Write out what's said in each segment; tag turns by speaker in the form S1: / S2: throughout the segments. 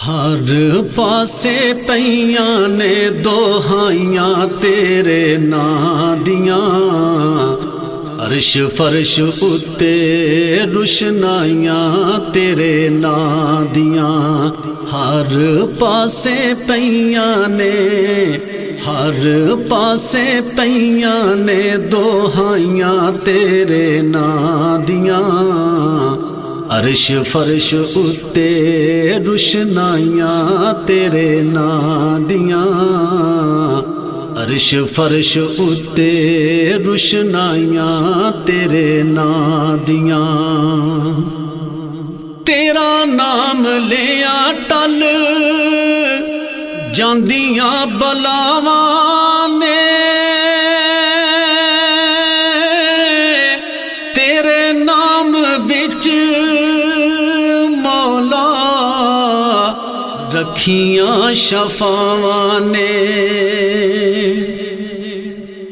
S1: ہر پاسے پیاں نے دوہائیاں تیرے ناں دیاں، عرش فرش اتے روشنائیاں تیرے ناں دیاں، ہر پاسے پیاں نے، ہر پاسے پیاں نے دوہائیاں تیرے ناں دیاں، عرش فرش اتے روشنائیاں تیرے ناں دیاں، عرش فرش اتے روشنائیاں تیرے ناں دیاں، تیرا نام لیا ٹل جاندیاں بلاواں نے، تیرے نام وچ مولا رکھیاں شفاواں نے،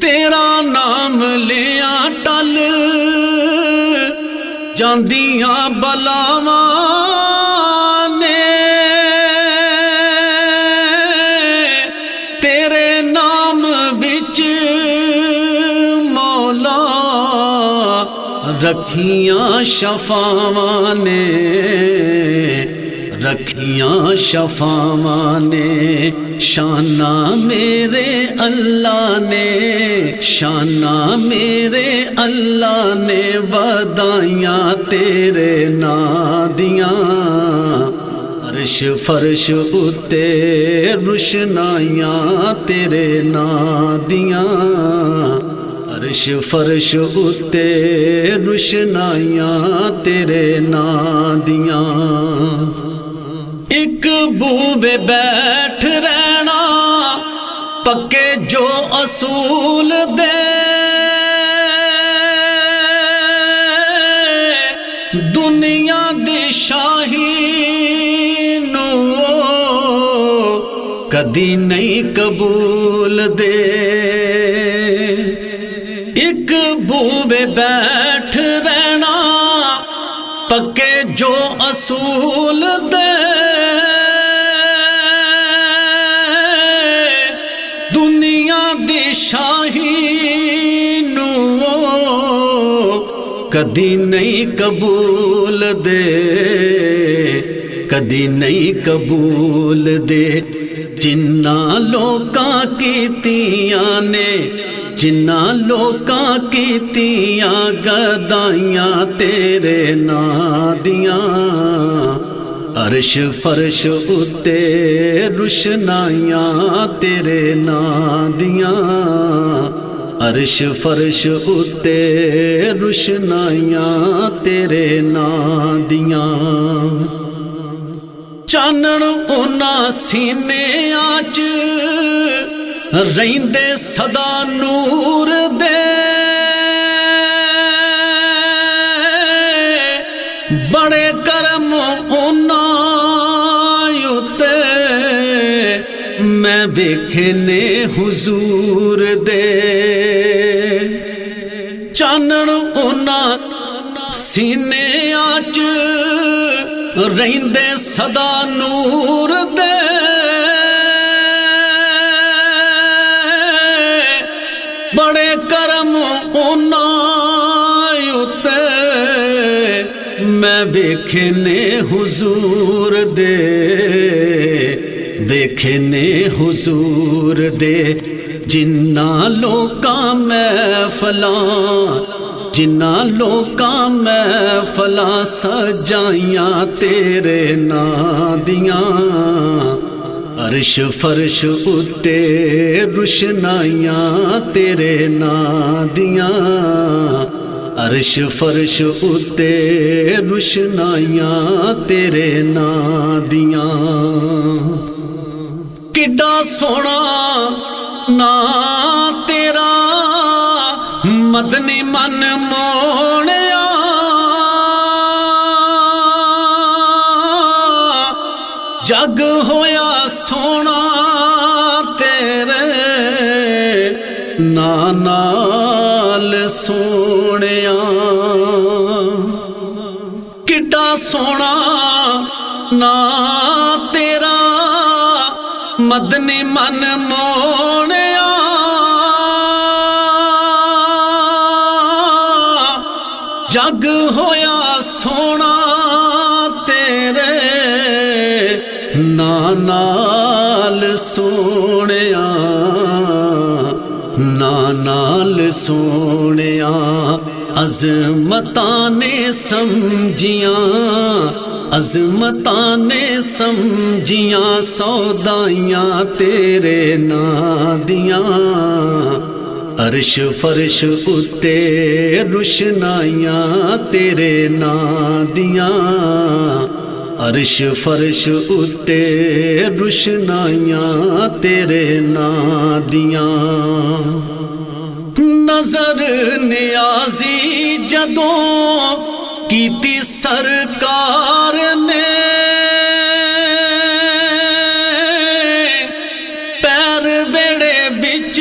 S1: تیرا نام لیا ٹل جاندیاں بلاواں نے، تیرے نام وچ مولا رکھیاں شفاواں نے، رکھیاں شفاواں نے، شانہ میرے اللہ نے، شانہ میرے اللہ نے ودائیاں تیرے ناں دیاں، عرش فرش اتے روشنائیاں تیرے ناں دیاں، عرش فرش اتے روشنائیاں تیرے ناں دیاں، ایک بوے بیٹھ رہنا پکے جو اصول دے، دنیا دی شاہی نو کدی نہیں قبول دے، ایک بوے بیٹھ رہنا پکے جو اصول دے، دنیا دی شاہی نو کدی نہیں قبول دے، کدی نہیں قبول دے، جنہاں لوکاں کیتیاں نے، جنہاں لوکاں کیتیاں گدائیاں تیرے ناں دیاں، عرش فرش اتے روشنائیاں تیرے ناں دیاں، عرش فرش اتے روشنائیاں تیرے ناں دیاں، چانن انہاں سینیاں چ رہندے صدا نور دے، بڑے کرم انہاں اتے میں ویکھنے حضور دے، چانن انہاں سینیاں چ رہندے صدا نور دے، بڑے کرم انہاں اتے میں ویکھنے حضور دے، ویکھنے حضور دے، جنہاں لوکاں محفلاں، جنہاں لوکاں محفلاں سجائیاں تیرے ناں دیاں، عرش فرش اتے روشنائیاں تیرے ناں دیاں، عرش فرش اتے روشنائیاں تیرے ناں دیاں، کڈا سونا ناں تیرا مدنی من موڑیا، جگ ہویا سونا تیرے نال سونیا، کڈا سونا نا تیرا ਮਦਨੀ ਮਨ ਮੋਹਣਿਆ ਜਗ ਹੋਇਆ ਸੋਹਣਾ ਤੇਰੇ ਨਾਂ ਨਾਲ ਸੋਹਣਿਆ ਨਾਂ ਨਾਲ ਸੋਹਣਿਆ ਅਜ਼ਮਤਾਂ ਨੇ ਸਮਝੀਆਂ ਅਜ਼ਮਤਾਂ ਨੇ ਸਮਝੀਆਂ ਸੌਦਾਈਆਂ ਤੇਰੇ ਨਾਂ ਦੀਆਂ ਅਰਸ਼ ਫਰਸ਼ ਉੱਤੇ ਰੁਸ਼ਨਾਈਆਂ ਤੇਰੇ ਨਾਂ ਦੀਆਂ ਅਰਸ਼ ਫਰਸ਼ ਉੱਤੇ ਰੁਸ਼ਨਾਈਆਂ ਤੇਰੇ ਨਾਂ ਦੀਆਂ ਨਜ਼ਰ ਨਿਆਜ਼ੀ ਜਦੋਂ ਕੀਤੀ ਸਰਕਾਰ ਨੇ ਪੈਰ ਵੇੜੇ ਵਿੱਚ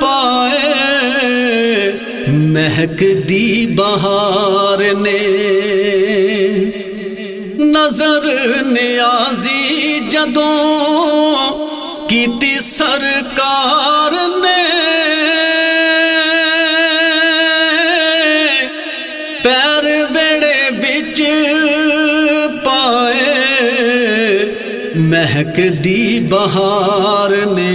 S1: ਪਾਏ ਮਹਿਕਦੀ ਬਹਾਰ ਨੇ ਨਜ਼ਰ ਨਿਆਜ਼ੀ ਜਦੋਂ ਕੀਤੀ ਸਰਕਾਰ ਨੇ ਪੈਰ ਵੇੜੇ ਵਿੱਚ ਪਾਏ ਮਹਿਕਦੀ ਬਹਾਰ ਨੇ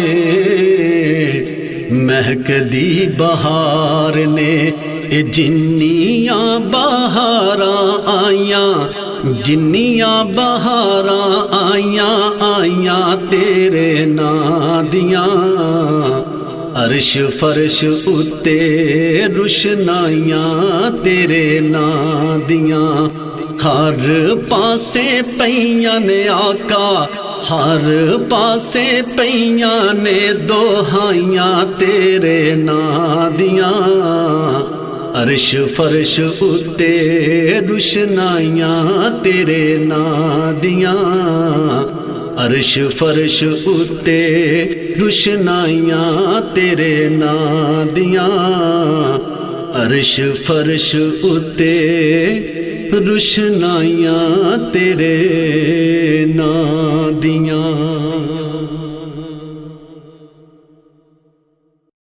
S1: ਮਹਿਕਦੀ ਬਹਾਰ ਨੇ ਇਹ ਜਿੰਨੀਆਂ ਬਹਾਰਾਂ ਆਈਆਂ ਜਿੰਨੀਆਂ ਬਹਾਰਾਂ ਆਈਆਂ ਤੇਰੇ ਨਾਂ ਦੀਆਂ ਅਰਸ਼ ਫਰਸ਼ ਉੱਤੇ ਰੁਸ਼ਨਾਈਆਂ ਤੇਰੇ ਨਾਂ ਦੀਆਂ ਹਰ ਪਾਸੇ ਪਈਆਂ ਨੇ ਆਕਾ ਹਰ ਪਾਸੇ ਪਈਆਂ ਨੇ ਦੁਹਾਈਆਂ ਤੇਰੇ ਨਾਂ ਦੀਆਂ ਅਰਸ਼ ਫਰਸ਼ ਉੱਤੇ ਰੁਸ਼ਨਾਈਆਂ ਤੇਰੇ ਨਾਂ ਦੀਆਂ ਅਰਸ਼ ਫਰਸ਼ ਉੱਤੇ ਰੁਸ਼ਨਾਈਆਂ ਤੇਰੇ ਨਾਂ ਦੀਆਂ ਅਰਸ਼ ਫਰਸ਼ ਉੱਤੇ ਰੁਸ਼ਨਾਈਆਂ ਤੇਰੇ ਨਾਂ ਦੀਆਂ।